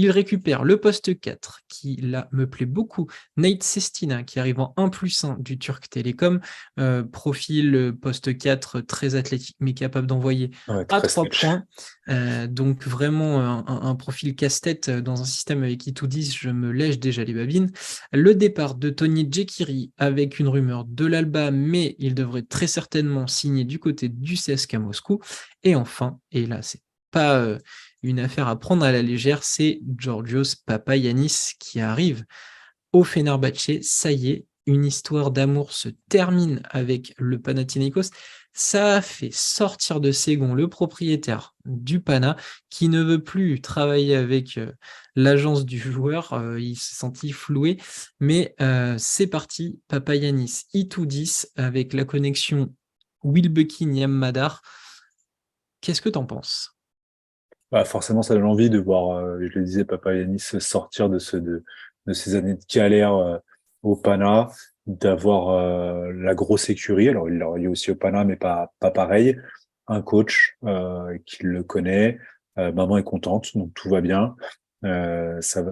Il récupère le poste 4, qui là me plaît beaucoup. Nate Sestina, qui arrive en 1+1 du Turc Télécom. Profil poste 4, très athlétique, mais capable d'envoyer Ouais, à très 3 sketch. points. Donc vraiment un profil casse-tête dans un système avec Itudis, je me lèche déjà les babines. Le départ de Tony Djekiri avec une rumeur de l'Alba, mais il devrait très certainement signer du côté du CSKA Moscou. Et enfin, et là c'est pas une affaire à prendre à la légère, c'est Georgios Papagiannis qui arrive au Fenerbahçe. Ça y est, une histoire d'amour se termine avec le Panathinaikos. Ça a fait sortir de ses gonds le propriétaire du Pana qui ne veut plus travailler avec l'agence du joueur. Il s'est senti floué. Mais c'est parti. Papagiannis, Itoudis avec la connexion Wilbekin Madar. Qu'est-ce que t'en penses? Bah, forcément, ça donne envie de voir, je le disais, Papa Yanis sortir de ces années de galère au Pana, d'avoir la grosse écurie. Alors, il l'a eu aussi au Pana, mais pas pareil. Un coach qui le connaît. Maman est contente, donc tout va bien. Ça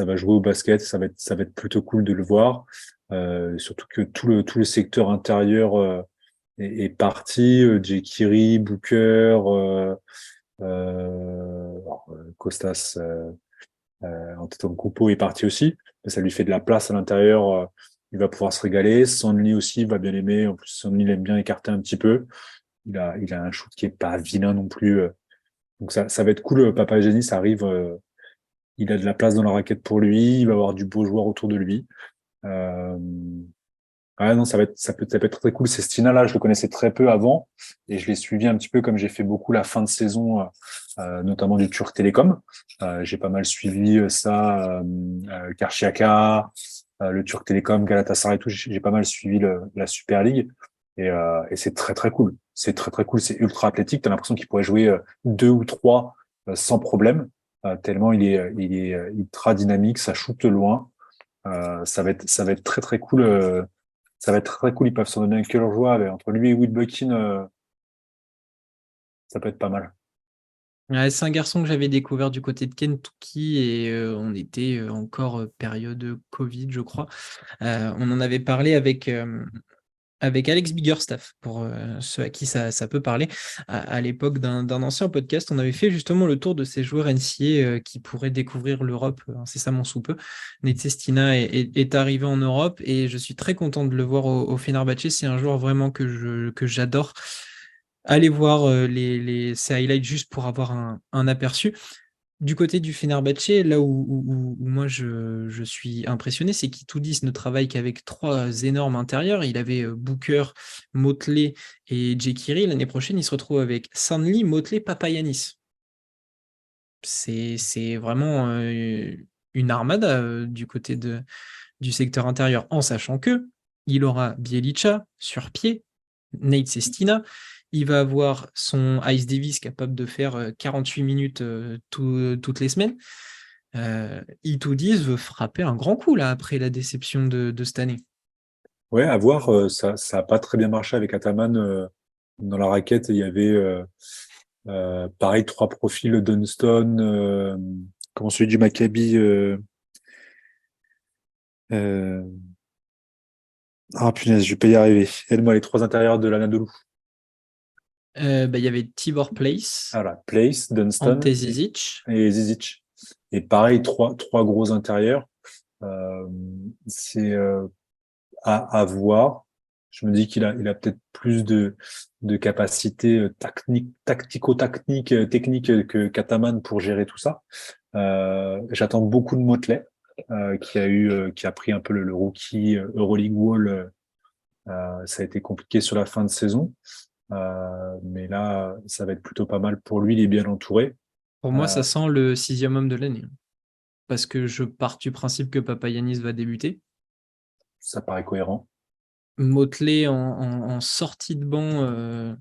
va jouer au basket, ça va être plutôt cool de le voir. Surtout que tout le secteur intérieur est parti. Jekiri, Booker. Costas Antetokounmpo est parti aussi, mais ça lui fait de la place à l'intérieur. Il va pouvoir se régaler. Sonny aussi va bien aimer. En plus, Sonny il aime bien écarter un petit peu. Il a un shoot qui est pas vilain non plus. Donc ça va être cool. Papa Génie, ça arrive. Il a de la place dans la raquette pour lui. Il va avoir du beau joueur autour de lui. Euh, Ouais, non, ça peut être très cool. C'est Stina, là, je le connaissais très peu avant et je l'ai suivi un petit peu comme j'ai fait beaucoup la fin de saison, notamment du Turc Télécom. J'ai pas mal suivi ça, Karşıyaka, le Turc Télécom, Galatasaray et tout. J'ai pas mal suivi la Super League et c'est très très cool. C'est très très cool. C'est ultra athlétique. T'as l'impression qu'il pourrait jouer deux ou trois sans problème, tellement il est ultra dynamique. Ça shoot loin. Ça va être très très cool. Ça va être très cool. Ils peuvent s'en donner un cœur joie entre lui et Will Buckin. Ça peut être pas mal. Ouais, c'est un garçon que j'avais découvert du côté de Kentucky et on était encore période Covid, je crois. On en avait parlé avec Alex Biggerstaff, pour ceux à qui ça peut parler. À l'époque d'un ancien podcast, on avait fait justement le tour de ces joueurs NCAA qui pourraient découvrir l'Europe incessamment sous peu. Nate Sestina est arrivé en Europe et je suis très content de le voir au Fenerbahçe. C'est un joueur vraiment que j'adore. Allez voir ces highlights juste pour avoir un aperçu. Du côté du Fenerbahçe, là où moi je suis impressionné, c'est qu'Itoudis ne travaille qu'avec trois énormes intérieurs. Il avait Booker, Motley et Jekiri. L'année prochaine, il se retrouve avec Sanli, Motley, Papayanis. C'est vraiment une armada du côté du secteur intérieur, en sachant que il aura Bielicha sur pied, Nate Sestina. Il va avoir son Ice Davis capable de faire 48 minutes toutes les semaines. Itoudis veut frapper un grand coup là après la déception de cette année. Ouais, à voir. Ça a pas très bien marché avec Ataman. Dans la raquette, il y avait pareil trois profils Dunston, comment celui du Maccabi. Euh, Ah punaise, je vais pas y arriver. Aide-moi les trois intérieurs de l'Anadolu. Il y avait Tibor Place, Voilà, Place, Ante Dunston Zizic. et Zizic. Et pareil, trois gros intérieurs. Euh, c'est à voir. Je me dis qu'il a peut-être plus de capacité tactico-technique technique que Kataman pour gérer tout ça. J'attends beaucoup de Motley, qui a pris un peu le rookie Euroleague Wall. Ça a été compliqué sur la fin de saison. Mais là, ça va être plutôt pas mal pour lui. Il est bien entouré. Pour moi, Euh, ça sent le sixième homme de l'année. Parce que je pars du principe que Papayanis va débuter. Ça paraît cohérent. Motley en sortie de banc,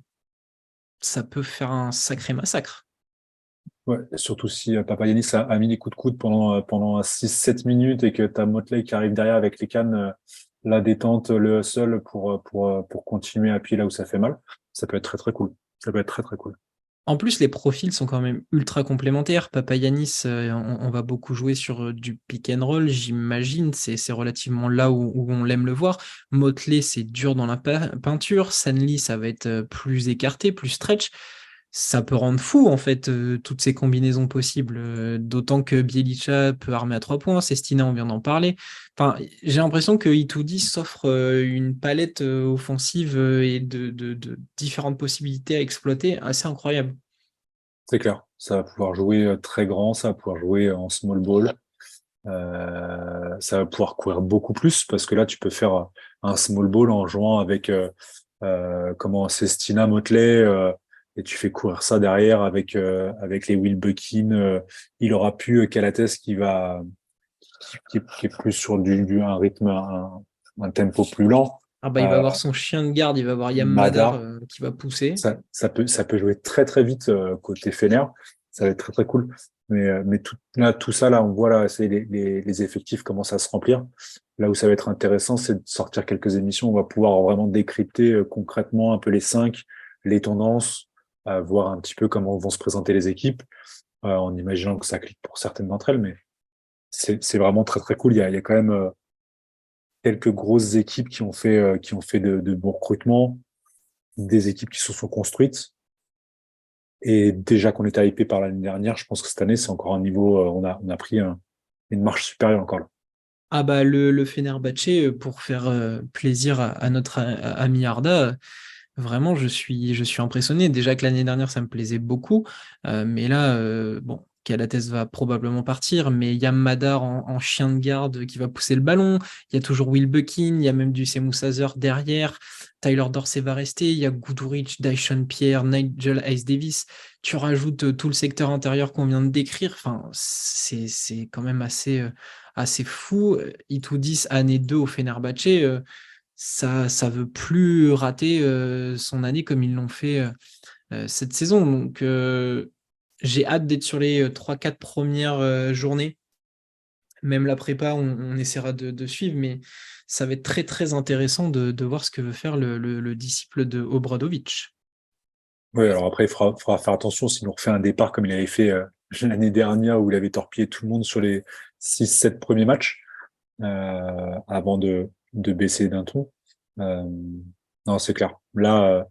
ça peut faire un sacré massacre. Ouais, surtout si Papagiannis a mis des coups de coude pendant 6-7 minutes et que tu as Motley qui arrive derrière avec les cannes, la détente, le hustle pour continuer à appuyer là où ça fait mal. Ça peut être très très cool. Ça peut être très très cool. En plus, les profils sont quand même ultra complémentaires. Papayanis, on va beaucoup jouer sur du pick and roll, j'imagine. C'est relativement là où on l'aime le voir. Motley, c'est dur dans la peinture. Sanli, ça va être plus écarté, plus stretch. Ça peut rendre fou, en fait, toutes ces combinaisons possibles. D'autant que Bielicha peut armer à 3 points. Sestina, on vient d'en parler. Enfin, j'ai l'impression que Itoudi s'offre une palette offensive et de différentes possibilités à exploiter assez incroyable. C'est clair. Ça va pouvoir jouer très grand, ça va pouvoir jouer en small ball. Ça va pouvoir courir beaucoup plus parce que là, tu peux faire un small ball en jouant avec comment Sestina Motley et tu fais courir ça derrière avec les Will Buckin. Il aura pu Calates qui est plus sur un rythme, un tempo plus lent. Ah bah, il va Euh, avoir son chien de garde, il va avoir Yam Madar Madar, qui va pousser. ça peut jouer très très vite côté Fener. Ça va être très très cool. Mais tout ça là, on voit là, c'est les effectifs commencent à se remplir. Là où ça va être intéressant, c'est de sortir quelques émissions. On va pouvoir vraiment décrypter concrètement un peu les cinq, les tendances, voir un petit peu comment vont se présenter les équipes, en imaginant que ça clique pour certaines d'entre elles. Mais c'est vraiment très très cool. Il y a quand même quelques grosses équipes qui ont fait de bons recrutements, des équipes qui se sont construites. Et déjà qu'on était hypé par l'année dernière, je pense que cette année, c'est encore un niveau, on a pris une marche supérieure encore là. Ah bah le Fenerbahçe, pour faire plaisir à notre ami Arda, vraiment je suis impressionné. Déjà que l'année dernière ça me plaisait beaucoup, mais là bon Calates va probablement partir, mais il y a Madar en chien de garde qui va pousser le ballon. Il y a toujours Will Buckin, il y a même du Semu Sazer derrière. Tyler Dorsey va rester. Il y a Goodrich, Dyson Pierre, Nigel Hayes Davis. Tu rajoutes tout le secteur intérieur qu'on vient de décrire. Enfin, c'est quand même assez fou. Itoudis, année 2 au Fenerbahçe, ça veut plus rater son année comme ils l'ont fait cette saison. Donc, j'ai hâte d'être sur les 3-4 premières journées. Même la prépa, on essaiera de suivre, mais ça va être très très intéressant de voir ce que veut faire le disciple de Obradovic. Oui, alors après, il faudra faire attention s'il nous refait un départ comme il avait fait l'année dernière où il avait torpillé tout le monde sur les 6-7 premiers matchs avant de baisser d'un ton. Non, c'est clair. Là,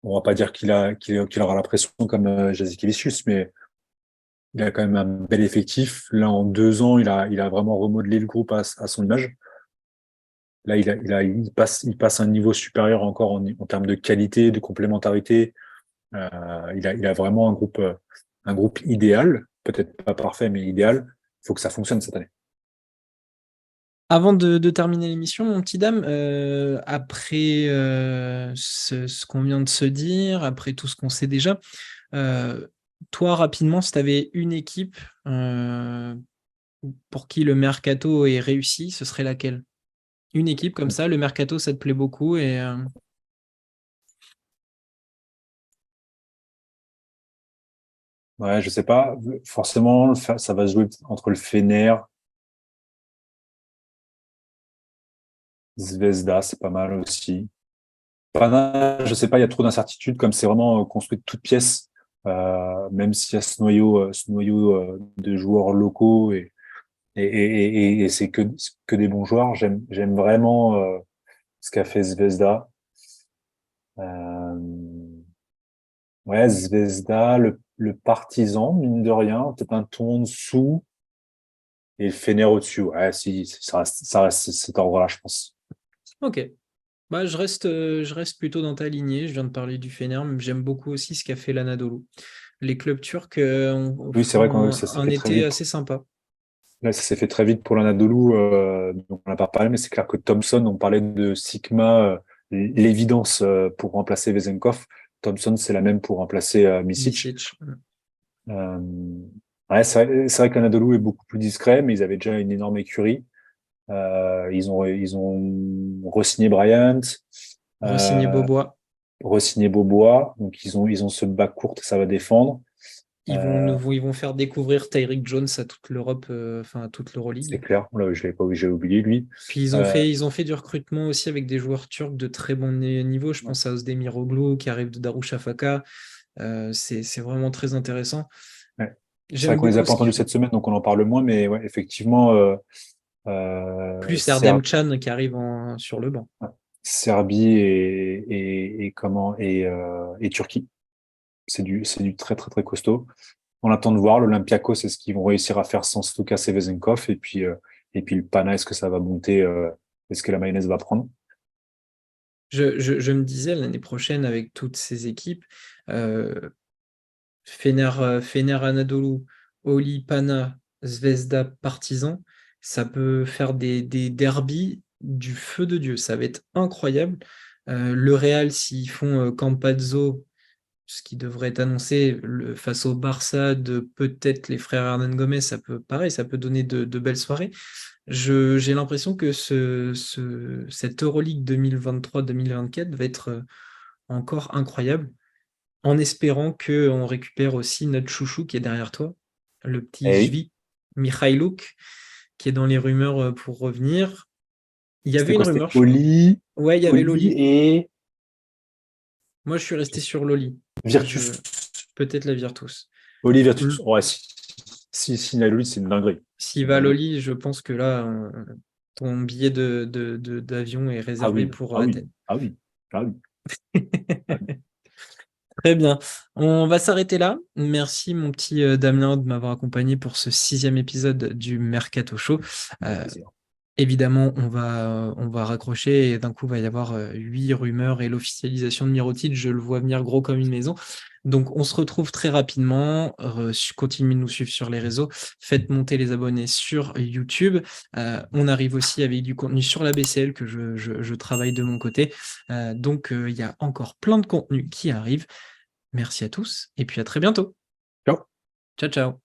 on va pas dire qu'il aura la pression comme Jasikevičius, mais il a quand même un bel effectif. Là, en 2 ans, il a vraiment remodelé le groupe à son image. Là, il passe un niveau supérieur encore en termes de qualité, de complémentarité. Il a vraiment un groupe idéal, peut-être pas parfait, mais idéal. Il faut que ça fonctionne cette année. Avant de terminer l'émission, mon petit dame, après ce qu'on vient de se dire, après tout ce qu'on sait déjà, euh, toi, rapidement, si tu avais une équipe pour qui le mercato est réussi, ce serait laquelle? Une équipe comme ça, le mercato, ça te plaît beaucoup et Ouais, je sais pas. Forcément, ça va se jouer entre le Fener, Zvezda, c'est pas mal aussi. Pana, je sais pas, il y a trop d'incertitudes, comme c'est vraiment construit de toutes pièces, même s'il y a ce noyau de joueurs locaux et c'est que des bons joueurs. J'aime vraiment ce qu'a fait Zvezda. Euh, ouais, Zvezda, le Partizan, mine de rien, peut-être un ton en dessous et le Fener au-dessus. Ouais, si, ça reste cet ordre-là, je pense. ok. Bah, je reste plutôt dans ta lignée. Je viens de parler du Fener, mais j'aime beaucoup aussi ce qu'a fait l'Anadolu. Les clubs turcs Oui, c'est font vrai que un, ça s'est un fait très été vite. assez sympa. Là, ça s'est fait très vite pour l'Anadolu, donc on n'a pas parlé, mais c'est clair que Thompson, on parlait de Sigma, l'évidence pour remplacer Vezenkov. Thompson, c'est la même pour remplacer Misic. Misic. Euh, ouais, c'est vrai que l'Anadolu est beaucoup plus discret, mais ils avaient déjà une énorme écurie. Ils ont re-signé Bryant, Re-signé euh, Bobois. re-signé Bobois, donc ils ont ce bas court et ça va défendre. Euh, Ils vont faire découvrir Tyreek Jones à toute l'Europe, enfin à toute c'est l'Euroleague. clair. Là, je l'ai pas, j'ai oublié lui. Puis ils ont Euh, fait, ils ont fait du recrutement aussi avec des joueurs turcs de très bon niveau. Je pense à Özdemiroglu qui arrive de Darüşşafaka. C'est vraiment très intéressant. ouais. C'est vrai J'aime qu'on les a beaucoup pas ce qu'ils entendus font. cette semaine, donc on en parle moins, mais ouais, effectivement, Plus Erdem Can qui arrive sur le banc. Serbie et Turquie. C'est du très très très costaud. On attend de voir l'Olympiakos, c'est ce qu'ils vont réussir à faire sans Stukas et Vezenkov, et puis le Pana, est-ce que ça va monter, est-ce que la mayonnaise va prendre? Je me disais l'année prochaine avec toutes ces équipes, euh, Fener Anadolu, Oli, Pana, Zvezda, Partizan, ça peut faire des derbies du feu de Dieu. Ça va être incroyable. Le Real, s'ils font Campazzo, ce qui devrait être annoncé face au Barça de peut-être les frères Hernan Gomez, ça peut, pareil, ça peut donner de belles soirées. J'ai l'impression que cette Euroleague 2023-2024 va être encore incroyable en espérant qu'on récupère aussi notre chouchou qui est derrière toi, le petit Eh oui. Jvi Mikhailuk, qui est dans les rumeurs pour revenir. Il y C'était avait une quoi? C'était rumeur, je crois. Oli, Ouais, il y avait Oli Loli. et Moi, je suis resté sur Loli. Virtus. Je... Peut-être la Virtus. Oli Virtus. L- Ouais, si il a Oli, c'est une dinguerie. S'il C'est une va à dinguerie. Loli, je pense que là, ton billet d'avion est Ah réservé oui, pour ah oui, Athènes. ah oui, ah oui, ah oui. Très bien. On va s'arrêter là. Merci, mon petit Damien, de m'avoir accompagné pour ce 6e épisode du Mercato Show. Avec Euh, plaisir. Évidemment, on va raccrocher et d'un coup, il va y avoir 8 rumeurs et l'officialisation de Mirotic. Je le vois venir gros comme une maison. Donc, on se retrouve très rapidement. Continuez de nous suivre sur les réseaux. Faites monter les abonnés sur YouTube. On arrive aussi avec du contenu sur la BCL que je travaille de mon côté. Donc, il y a encore plein de contenus qui arrivent. Merci à tous et puis à très bientôt. Ciao. Ciao, ciao.